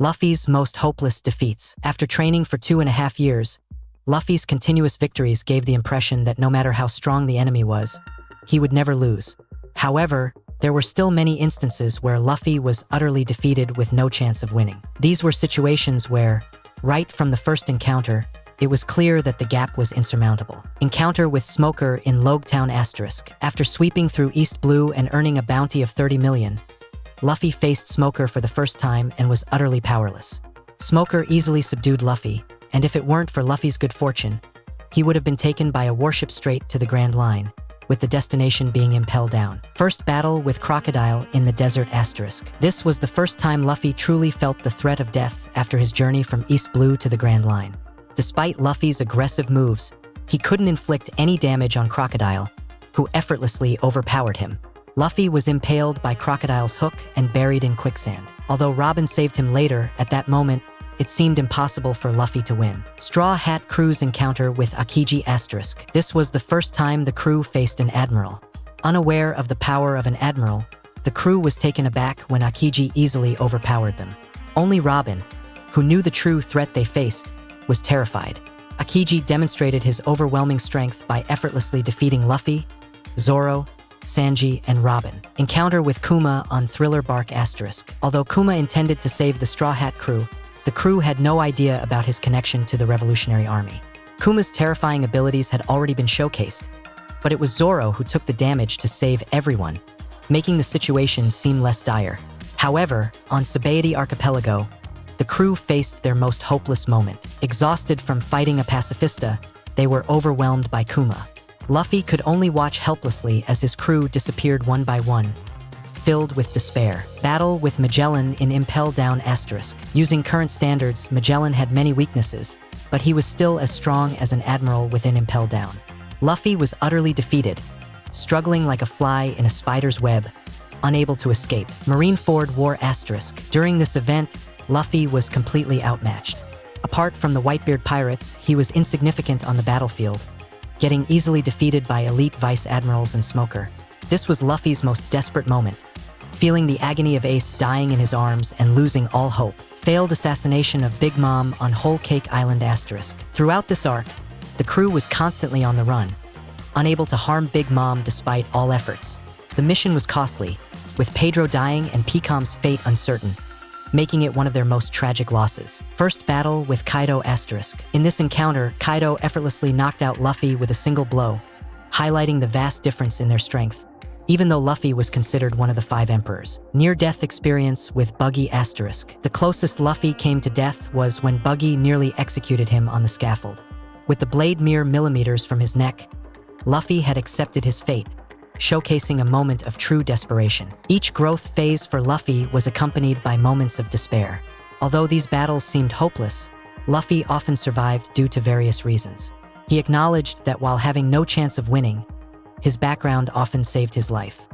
Luffy's most hopeless defeats. After training for 2.5 years, Luffy's continuous victories gave the impression that no matter how strong the enemy was, he would never lose. However, there were still many instances where Luffy was utterly defeated with no chance of winning. These were situations where, right from the first encounter, it was clear that the gap was insurmountable. Encounter with Smoker in Logetown *. After sweeping through East Blue and earning a bounty of 30 million, Luffy faced Smoker for the first time and was utterly powerless. Smoker easily subdued Luffy, and if it weren't for Luffy's good fortune, he would have been taken by a warship straight to the Grand Line, with the destination being Impel Down. First battle with Crocodile in the Desert *. This was the first time Luffy truly felt the threat of death after his journey from East Blue to the Grand Line. Despite Luffy's aggressive moves, he couldn't inflict any damage on Crocodile, who effortlessly overpowered him. Luffy was impaled by Crocodile's hook and buried in quicksand. Although Robin saved him later, at that moment, it seemed impossible for Luffy to win. Straw Hat Crew's encounter with Akiji *. This was the first time the crew faced an admiral. Unaware of the power of an admiral, the crew was taken aback when Akiji easily overpowered them. Only Robin, who knew the true threat they faced, was terrified. Akiji demonstrated his overwhelming strength by effortlessly defeating Luffy, Zoro, Sanji, and Robin. Encounter with Kuma on Thriller Bark *. Although Kuma intended to save the Straw Hat Crew, the crew had no idea about his connection to the Revolutionary Army. Kuma's terrifying abilities had already been showcased, but it was Zoro who took the damage to save everyone, making the situation seem less dire. However, on Sabaody Archipelago, the crew faced their most hopeless moment. Exhausted from fighting a pacifista, they were overwhelmed by Kuma. Luffy could only watch helplessly as his crew disappeared one by one, filled with despair. Battle with Magellan in Impel Down *. Using current standards, Magellan had many weaknesses, but he was still as strong as an admiral within Impel Down. Luffy was utterly defeated, struggling like a fly in a spider's web, unable to escape. Marineford War *. During this event, Luffy was completely outmatched. Apart from the Whitebeard pirates, he was insignificant on the battlefield, getting easily defeated by elite vice admirals and Smoker. This was Luffy's most desperate moment, feeling the agony of Ace dying in his arms and losing all hope. Failed assassination of Big Mom on Whole Cake Island *. Throughout this arc, the crew was constantly on the run, unable to harm Big Mom despite all efforts. The mission was costly, with Pedro dying and Picom's fate uncertain, making it one of their most tragic losses. First battle with Kaido *. In this encounter, Kaido effortlessly knocked out Luffy with a single blow, highlighting the vast difference in their strength, even though Luffy was considered one of the 5 emperors. Near-death experience with Buggy *. The closest Luffy came to death was when Buggy nearly executed him on the scaffold. With the blade mere millimeters from his neck, Luffy had accepted his fate, showcasing a moment of true desperation. Each growth phase for Luffy was accompanied by moments of despair. Although these battles seemed hopeless, Luffy often survived due to various reasons. He acknowledged that while having no chance of winning, his background often saved his life.